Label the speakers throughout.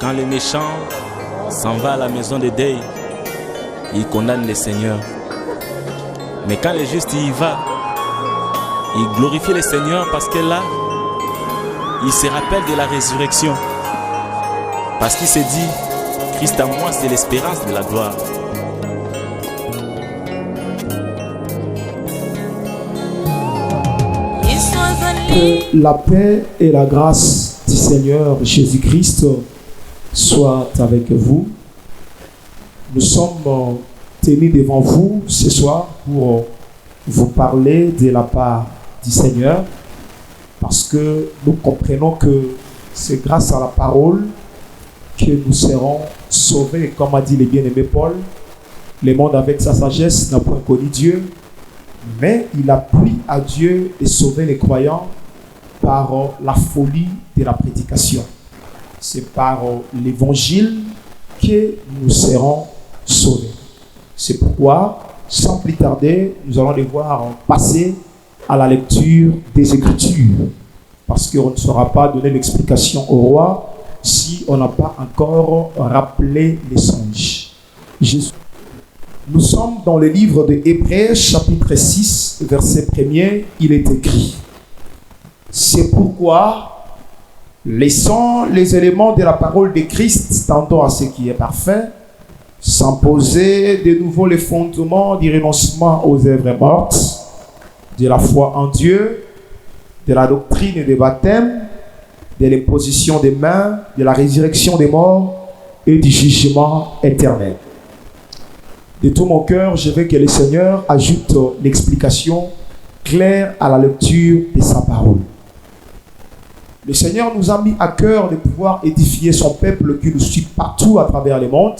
Speaker 1: Quand le méchant s'en va à la maison de deuil, il condamne le Seigneur. Mais quand le juste y va, il glorifie le Seigneur parce que là, il se rappelle de la résurrection. Parce qu'il s'est dit, Christ en moi, c'est l'espérance de la gloire.
Speaker 2: Que la paix et la grâce du Seigneur Jésus-Christ soient avec vous. Nous sommes tenus devant vous ce soir pour vous parler de la part du Seigneur, parce que nous comprenons que c'est grâce à la parole que nous serons sauvés. Comme a dit le bien-aimé Paul, le monde avec sa sagesse n'a point connu Dieu, mais il a plu à Dieu de sauver les croyants par la folie de la prédication. C'est par l'évangile que nous serons sauvés. C'est pourquoi, sans plus tarder, nous allons devoir passer à la lecture des Écritures, parce qu'on ne saura pas donner l'explication au roi si on n'a pas encore rappelé les songes. Nous sommes dans le livre de Hébreux, chapitre 6, verset 1er. Il est écrit: c'est pourquoi, laissant les éléments de la parole de Christ tendant à ce qui est parfait, sans poser de nouveau les fondements du renoncement aux œuvres mortes, de la foi en Dieu, de la doctrine des baptêmes, de l'imposition des mains, de la résurrection des morts et du jugement éternel. De tout mon cœur, je veux que le Seigneur ajoute l'explication claire à la lecture de sa parole. Le Seigneur nous a mis à cœur de pouvoir édifier son peuple qui nous suit partout à travers le monde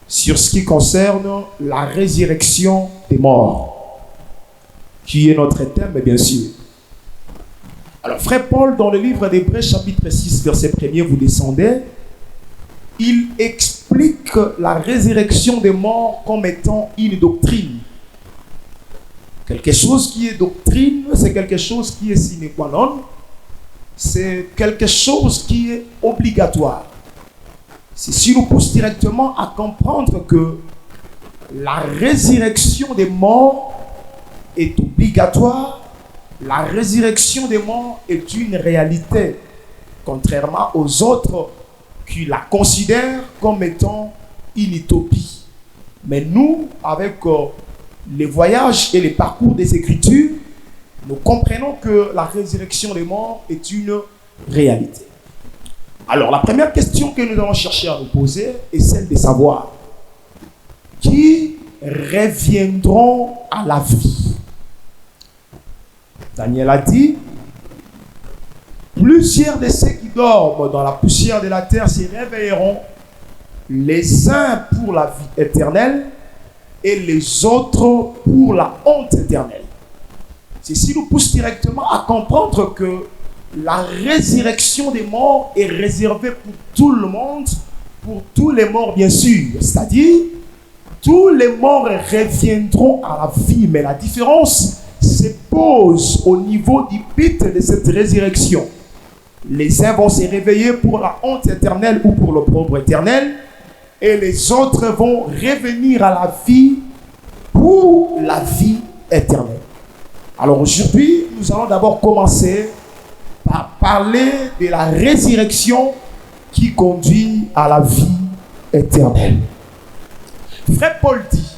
Speaker 2: sur ce qui concerne la résurrection des morts, qui est notre thème, bien sûr. Alors, frère Paul, dans le livre d'Hébreux, chapitre 6, verset 1er, vous descendez, il explique la résurrection des morts comme étant une doctrine. Quelque chose qui est doctrine, c'est quelque chose qui est sine qua non, c'est quelque chose qui est obligatoire. Ceci nous pousse directement à comprendre que la résurrection des morts est obligatoire. La résurrection des morts est une réalité, contrairement aux autres qui la considèrent comme étant une utopie. Mais nous, avec les voyages et les parcours des Écritures, nous comprenons que la résurrection des morts est une réalité. Alors, la première question que nous allons chercher à nous poser est celle de savoir qui reviendront à la vie. Daniel a dit: plusieurs de ceux qui dorment dans la poussière de la terre se réveilleront, les uns pour la vie éternelle et les autres pour la honte éternelle. Ceci nous pousse directement à comprendre que la résurrection des morts est réservée pour tout le monde, pour tous les morts bien sûr. C'est-à-dire, tous les morts reviendront à la vie, mais la différence se pose au niveau du but de cette résurrection. Les uns vont se réveiller pour la honte éternelle ou pour l'opprobre éternel, et les autres vont revenir à la vie pour la vie éternelle. Alors aujourd'hui, nous allons d'abord commencer par parler de la résurrection qui conduit à la vie éternelle. Frère Paul dit: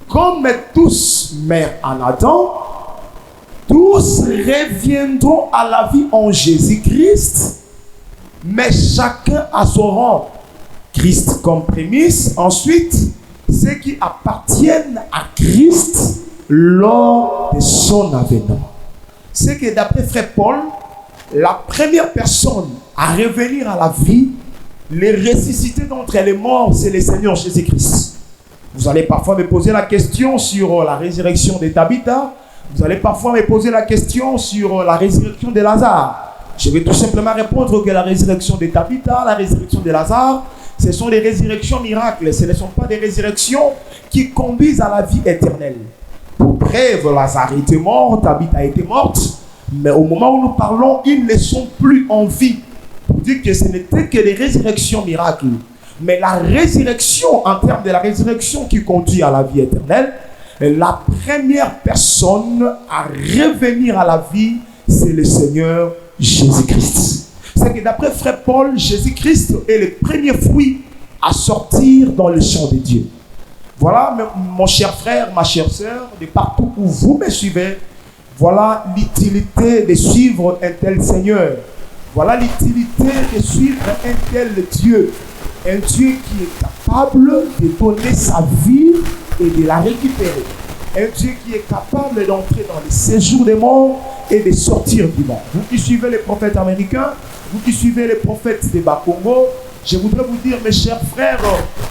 Speaker 2: comme tous meurent en Adam, tous reviendront à la vie en Jésus-Christ, mais chacun à son rang. Christ comme prémisse, ensuite ceux qui appartiennent à Christ lors de son avènement. C'est que d'après frère Paul, la première personne à revenir à la vie, les ressuscités d'entre les morts, c'est le Seigneur Jésus-Christ. Vous allez parfois me poser la question sur la résurrection de Tabitha. Vous allez parfois me poser la question sur la résurrection de Lazare. Je vais tout simplement répondre que la résurrection de Tabitha, la résurrection de Lazare, ce sont des résurrections miracles. Ce ne sont pas des résurrections qui conduisent à la vie éternelle. Pour preuve, Lazare était mort, Tabitha était morte, mais au moment où nous parlons, ils ne sont plus en vie. Pour dire que ce n'était que des résurrections miracles. Mais la résurrection, en termes de la résurrection qui conduit à la vie éternelle, la première personne à revenir à la vie, c'est le Seigneur Jésus-Christ. C'est que d'après Frère Paul, Jésus-Christ est le premier fruit à sortir dans le champ de Dieu. Voilà, mon cher frère, ma chère sœur, de partout où vous me suivez, voilà l'utilité de suivre un tel Seigneur. Voilà l'utilité de suivre un tel Dieu. Un Dieu qui est capable de donner sa vie et de la récupérer. Un Dieu qui est capable d'entrer dans le séjour des morts et de sortir du monde. Vous qui suivez les prophètes américains, vous qui suivez les prophètes des Bas-Congo, je voudrais vous dire, mes chers frères,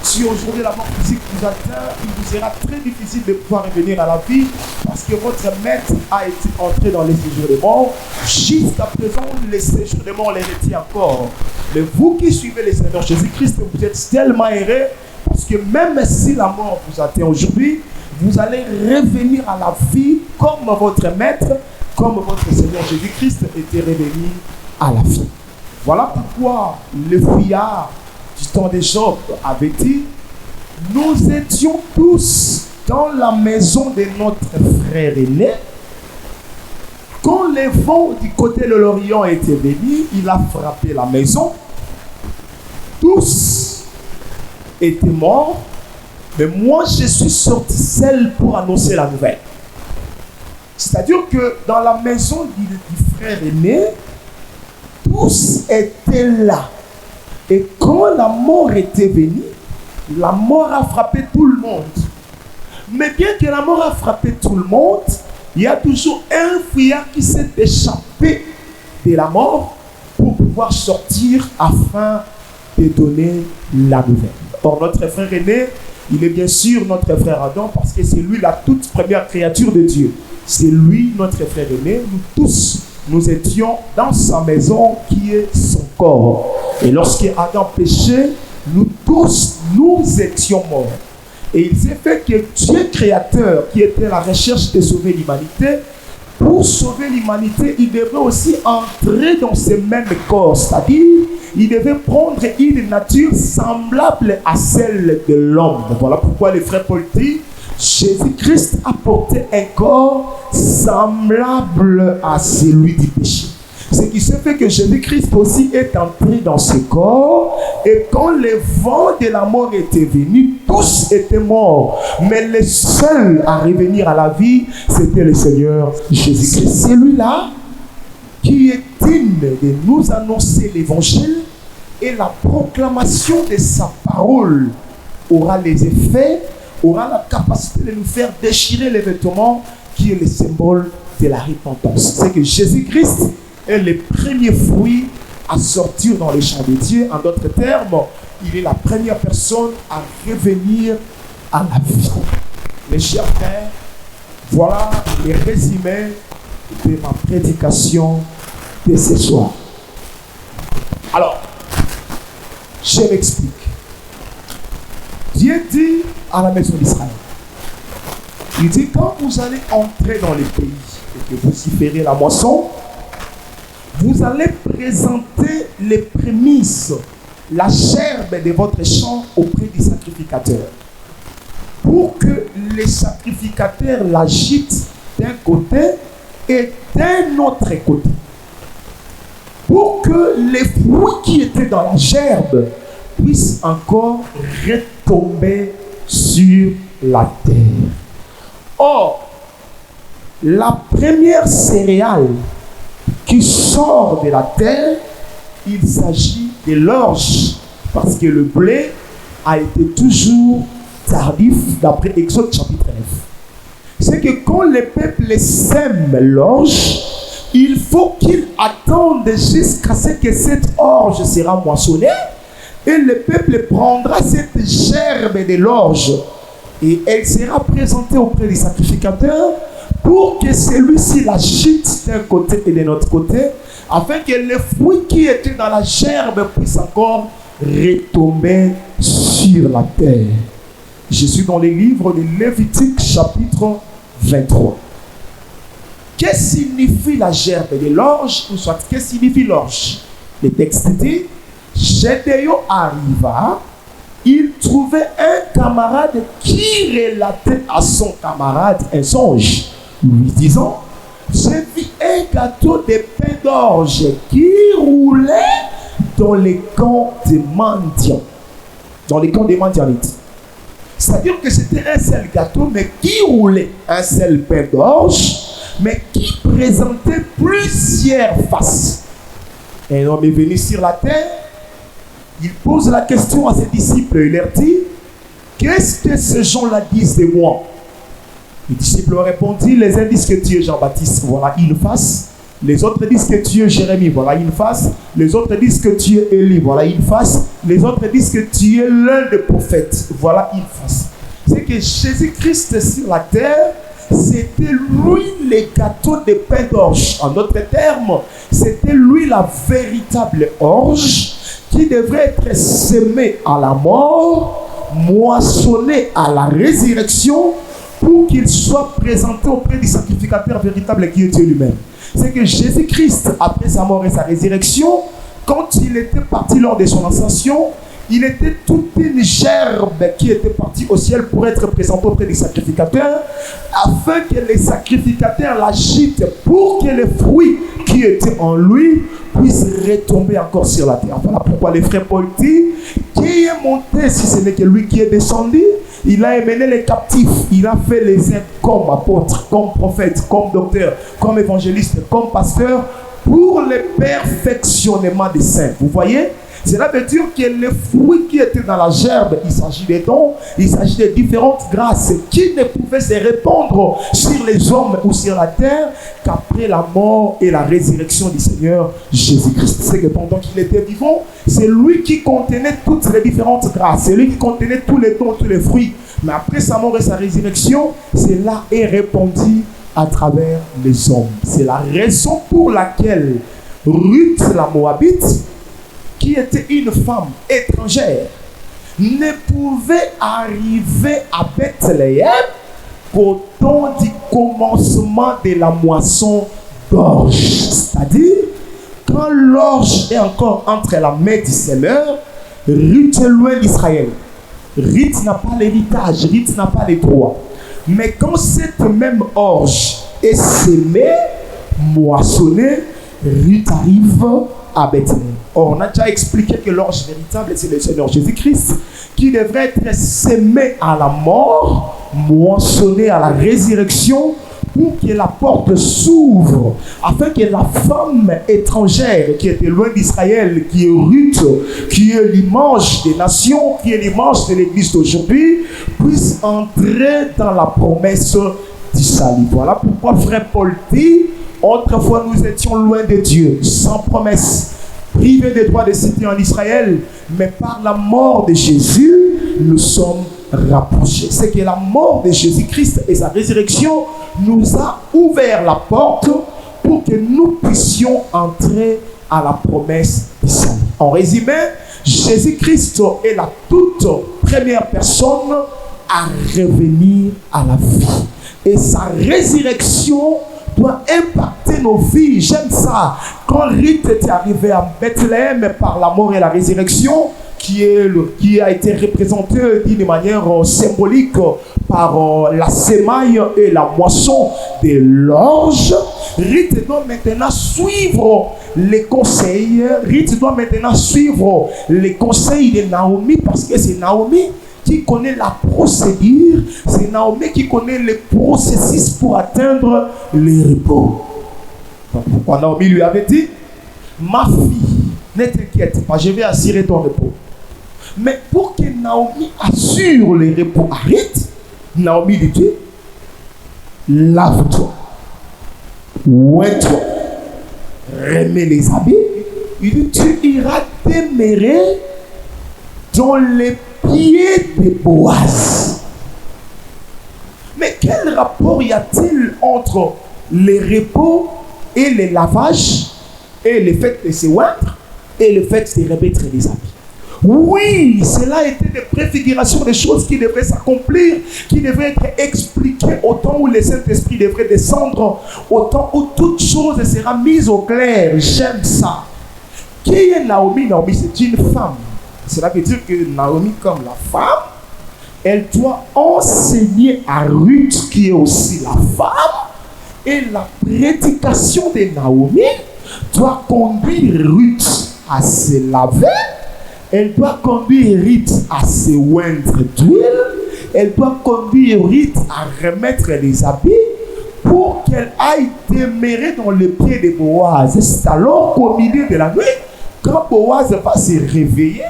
Speaker 2: si aujourd'hui la mort physique vous atteint, il vous sera très difficile de pouvoir revenir à la vie parce que votre maître a été entré dans les séjours des morts. Jusqu'à présent, les séjours des morts les retient encore. Mais vous qui suivez le Seigneur Jésus-Christ, vous êtes tellement heureux parce que même si la mort vous atteint aujourd'hui, vous allez revenir à la vie comme votre maître, comme votre Seigneur Jésus-Christ était revenu à la vie. Voilà pourquoi le fuyard du temps de Job avait dit: nous étions tous dans la maison de notre frère aîné. Quand le vent du côté de l'Orient était venu, il a frappé la maison. Tous étaient morts, mais moi je suis sorti seul pour annoncer la nouvelle. C'est-à-dire que dans la maison du frère aîné, tous étaient là. Et quand la mort était venue, la mort a frappé tout le monde. Mais bien que la mort a frappé tout le monde, il y a toujours un fuyard qui s'est échappé de la mort pour pouvoir sortir afin de donner la nouvelle. Or, notre frère aîné, il est bien sûr notre frère Adam parce que c'est lui la toute première créature de Dieu. C'est lui notre frère aîné. Nous tous, nous étions dans sa maison qui est son corps. Et lorsque Adam péchait, nous tous, nous étions morts. Et il s'est fait que Dieu créateur, qui était à la recherche de sauver l'humanité, pour sauver l'humanité, il devait aussi entrer dans ce même corps. C'est-à-dire, il devait prendre une nature semblable à celle de l'homme. Voilà pourquoi le frère Paul dit: Jésus-Christ a porté un corps semblable à celui du péché. Ce qui se fait que Jésus-Christ aussi est entré dans ce corps, et quand le vent de la mort était venu, tous étaient morts. Mais le seul à revenir à la vie, c'était le Seigneur Jésus-Christ. C'est lui-là qui est digne de nous annoncer l'évangile, et la proclamation de sa parole aura les effets, aura la capacité de nous faire déchirer les vêtements, qui est le symbole de la repentance. C'est que Jésus-Christ est le premier fruit à sortir dans les champs de Dieu. En d'autres termes, il est la première personne à revenir à la vie. Mes chers frères, voilà le résumé de ma prédication de ce soir. Alors, je m'explique. Dieu dit à la maison d'Israël, il dit: quand vous allez entrer dans les pays et que vous y ferez la moisson, vous allez présenter les prémices, la gerbe de votre champ auprès du sacrificateur, pour que les sacrificateurs l'agitent d'un côté et d'un autre côté, pour que les fruits qui étaient dans la gerbe puissent encore retomber sur la terre. Or, la première céréale qui sort de la terre, il s'agit de l'orge, parce que le blé a été toujours tardif d'après Exode chapitre 9. C'est que quand le peuple sème l'orge, il faut qu'il attende jusqu'à ce que cette orge sera moissonnée, et le peuple prendra cette gerbe de l'orge et elle sera présentée auprès du sacrificateur pour que celui-ci l'agite d'un côté et de l'autre côté, afin que les fruits qui étaient dans la gerbe puissent encore retomber sur la terre. Je suis dans les livres de Lévitique chapitre 23. Que signifie la gerbe de l'orge, ou soit que signifie l'orge? Le texte dit, Gédéon arriva, il trouvait un camarade qui relatait à son camarade un songe, lui disant, j'ai vu un gâteau de pain d'orge qui roulait dans les camps des mendiants. Dans les camps des mendianites. C'est-à-dire que c'était un seul gâteau, mais qui roulait, un seul pain d'orge, mais qui présentait plusieurs faces. Un homme est venu sur la terre, il pose la question à ses disciples, il leur dit, qu'est-ce que ces gens-là disent de moi? Les disciples ont répondu, les uns disent que tu es Jean-Baptiste, voilà une face. Les autres disent que tu es Jérémie, voilà une face. Les autres disent que tu es Élie, voilà une face. Les autres disent que tu es l'un des prophètes, voilà une face. C'est que Jésus-Christ sur la terre, c'était lui le gâteau de pain d'orge. En d'autres termes, c'était lui la véritable orge qui devrait être semée à la mort, moissonnée à la résurrection, pour qu'il soit présenté auprès du sacrificateur véritable qui est Dieu lui-même. C'est que Jésus-Christ, après sa mort et sa résurrection, quand il était parti lors de son ascension, il était toute une gerbe qui était partie au ciel pour être présentée auprès des sacrificateurs, afin que les sacrificateurs l'agitent pour que les fruits qui étaient en lui puissent retomber encore sur la terre. Voilà pourquoi les frères Paul dit, qui est monté si ce n'est que lui qui est descendu? Il a émené les captifs, il a fait les uns comme apôtres, comme prophètes, comme docteurs, comme évangélistes, comme pasteurs, pour le perfectionnement des saints. Vous voyez? Cela veut dire que les fruits qui étaient dans la gerbe, il s'agit des dons, il s'agit de différentes grâces qui ne pouvaient se répandre sur les hommes ou sur la terre qu'après la mort et la résurrection du Seigneur Jésus-Christ. C'est que pendant qu'il était vivant, c'est lui qui contenait toutes les différentes grâces, c'est lui qui contenait tous les dons, tous les fruits. Mais après sa mort et sa résurrection, cela est répandu à travers les hommes. C'est la raison pour laquelle Ruth la Moabite, qui était une femme étrangère, ne pouvait arriver à Bethléem qu'au temps du commencement de la moisson d'orge. C'est-à-dire, quand l'orge est encore entre la main du semeur, Ruth est loin d'Israël. Ruth n'a pas l'héritage, Ruth n'a pas les droits. Mais quand cette même orge est semée, moissonnée, Ruth arrive à Bethléem. Or, on a déjà expliqué que l'orge véritable, c'est le Seigneur Jésus-Christ, qui devrait être semé à la mort, moissonné à la résurrection, pour que la porte s'ouvre, afin que la femme étrangère qui était loin d'Israël, qui est Ruth, qui est l'image des nations, qui est l'image de l'Église d'aujourd'hui, puisse entrer dans la promesse du salut. Voilà pourquoi frère Paul dit, autrefois nous étions loin de Dieu, sans promesse, privés des droits de cité en Israël, mais par la mort de Jésus, nous sommes rapprochés. C'est que la mort de Jésus-Christ et sa résurrection nous a ouvert la porte pour que nous puissions entrer à la promesse du salut. En résumé, Jésus-Christ est la toute première personne à revenir à la vie. Et sa résurrection doit impacter nos vies. J'aime ça. Quand Ruth était arrivé à Bethléem par la mort et la résurrection, qui a été représenté d'une manière symbolique par la semaille et la moisson de l'orge, Ruth doit maintenant suivre les conseils. Ruth doit maintenant suivre les conseils de Naomi, parce que c'est Naomi qui connaît la procédure, c'est Naomi qui connaît le processus pour atteindre le repos. Pourquoi Naomi lui avait dit, ma fille, ne t'inquiète pas, je vais assurer ton repos. Mais pour que Naomi assure le repos à Ruth, Naomi lui dit, lave-toi, ouais-toi, remets les habits. Il dit, tu iras demeurer dans les pieds de Boaz. Mais quel rapport y a-t-il entre les repos et les lavages et le fait de se oindre et le fait de remettre les habits? Oui, cela était des préfigurations des choses qui devraient s'accomplir, qui devraient être expliquées au temps où le Saint-Esprit devrait descendre, au temps où toute chose sera mise au clair. J'aime ça. Qui est Naomi? Naomi, c'est une femme. Cela veut dire que Naomi, comme la femme, elle doit enseigner à Ruth, qui est aussi la femme, et la prédication de Naomi doit conduire Ruth à se laver, elle doit conduire Ruth à se oindre d'huile, elle doit conduire Ruth à remettre les habits pour qu'elle aille demeurer dans le pied de Boaz. C'est alors qu'au milieu de la nuit, quand Boaz va se réveiller,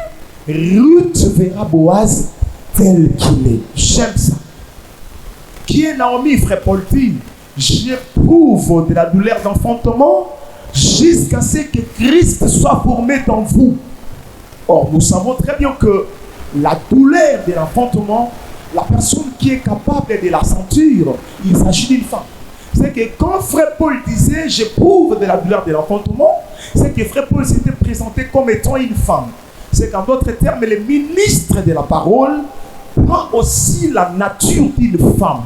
Speaker 2: Ruth verra Boaz tel qu'il est. J'aime ça. Qui est Naomi, frère Paul dit, j'éprouve de la douleur d'enfantement jusqu'à ce que Christ soit formé en vous. Or, nous savons très bien que la douleur de l'enfantement, la personne qui est capable de la sentir, il s'agit d'une femme. C'est que quand frère Paul disait j'éprouve de la douleur de l'enfantement, c'est que frère Paul s'était présenté comme étant une femme. C'est qu'en d'autres termes, le ministre de la parole prend aussi la nature d'une femme.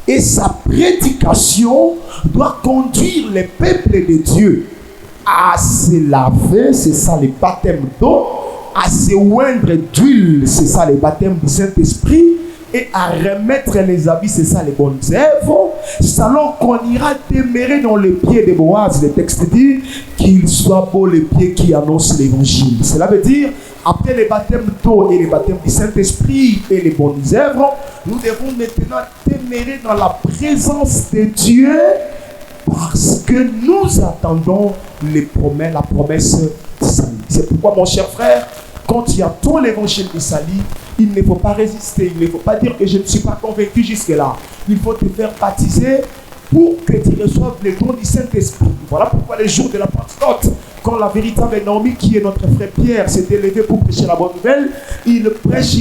Speaker 2: Et sa prédication doit conduire les peuples de Dieu à se laver, c'est ça les baptêmes d'eau, à se oindre d'huile, c'est ça les baptêmes du Saint-Esprit, et à remettre les habits, c'est ça les bonnes œuvres, selon qu'on ira demeurer dans les pieds de Boaz. Le texte dit qu'il soit beau les pieds qui annoncent l'évangile. Cela veut dire, après les baptêmes d'eau et les baptêmes du Saint-Esprit et les bonnes œuvres, nous devons maintenant demeurer dans la présence de Dieu parce que nous attendons la promesse du salut. C'est pourquoi, mon cher frère, quand il y a tout l'évangile du salut, il ne faut pas résister, il ne faut pas dire que je ne suis pas convaincu jusque-là. Il faut te faire baptiser pour que tu reçoives les dons du Saint-Esprit. Voilà pourquoi les jours de la Pentecôte, quand la véritable Naomi, qui est notre frère Pierre, s'est élevé pour prêcher la bonne nouvelle, il prêche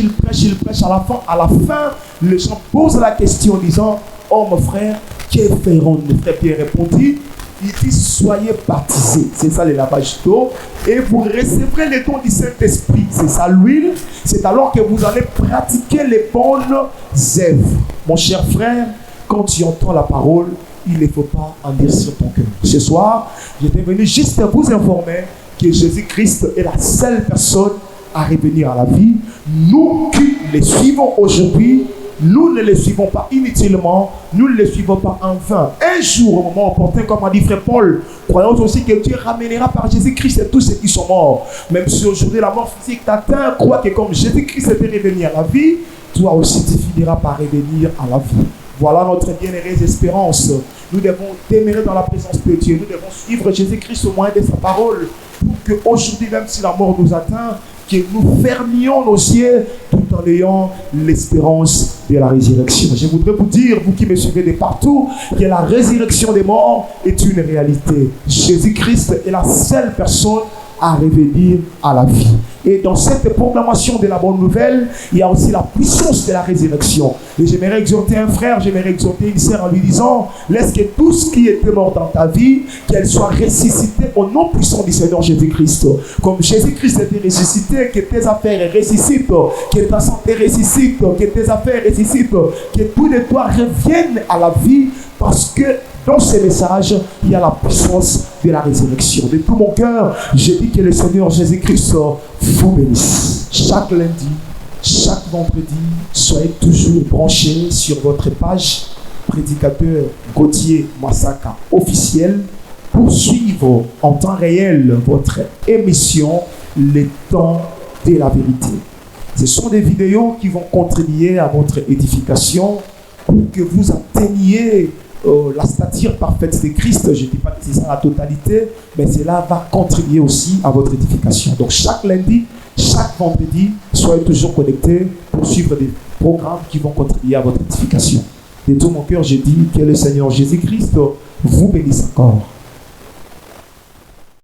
Speaker 2: à la fin, les gens posent la question en disant, oh mon frère, que ferons-nous? Le frère Pierre répondit, il dit, soyez baptisés. C'est ça le lavage d'eau. Et vous recevrez les dons du Saint-Esprit. C'est ça l'huile. C'est alors que vous allez pratiquer les bonnes œuvres. Mon cher frère, quand tu entends la parole, il ne faut pas en dire sur ton cœur. Ce soir, j'étais venu juste vous informer que Jésus-Christ est la seule personne à revenir à la vie. Nous qui les suivons aujourd'hui, nous ne les suivons pas inutilement, nous ne les suivons pas en vain. Un jour, au moment opportun, comme a dit frère Paul, croyons aussi que Dieu ramènera par Jésus-Christ tous ceux qui sont morts. Même si aujourd'hui la mort physique t'atteint, crois que comme Jésus-Christ était revenu à la vie, toi aussi tu finiras par revenir à la vie. Voilà notre bien-heureuse espérance. Nous devons demeurer dans la présence de Dieu. Nous devons suivre Jésus-Christ au moyen de sa parole pour qu'aujourd'hui, même si la mort nous atteint, que nous fermions nos yeux tout en ayant l'espérance de la résurrection. Je voudrais vous dire, vous qui me suivez de partout, que la résurrection des morts est une réalité. Jésus-Christ est la seule personne à revenir à la vie. Et dans cette proclamation de la bonne nouvelle, il y a aussi la puissance de la résurrection. Et j'aimerais exhorter un frère, j'aimerais exhorter une sœur en lui disant, laisse que tout ce qui était mort dans ta vie, qu'elle soit ressuscitée au nom puissant du Seigneur Jésus-Christ. Comme Jésus-Christ était ressuscité, que tes affaires ressuscitent, que ta santé ressuscite, que tes affaires ressuscitent, que tout de toi revienne à la vie, parce que dans ce message, il y a la puissance de la résurrection. De tout mon cœur, je dis que le Seigneur Jésus-Christ vous bénisse. Chaque lundi, chaque vendredi, soyez toujours branchés sur votre page Prédicateur Gauthier Massaka officiel pour suivre en temps réel votre émission Le Temps de la Vérité. Ce sont des vidéos qui vont contribuer à votre édification pour que vous atteigniez la stature parfaite de Christ. Je ne dis pas que c'est ça la totalité, mais cela va contribuer aussi à votre édification. Donc chaque lundi, chaque vendredi, soyez toujours connectés pour suivre des programmes qui vont contribuer à votre édification. De tout mon cœur, je dis que le Seigneur Jésus-Christ vous bénisse encore.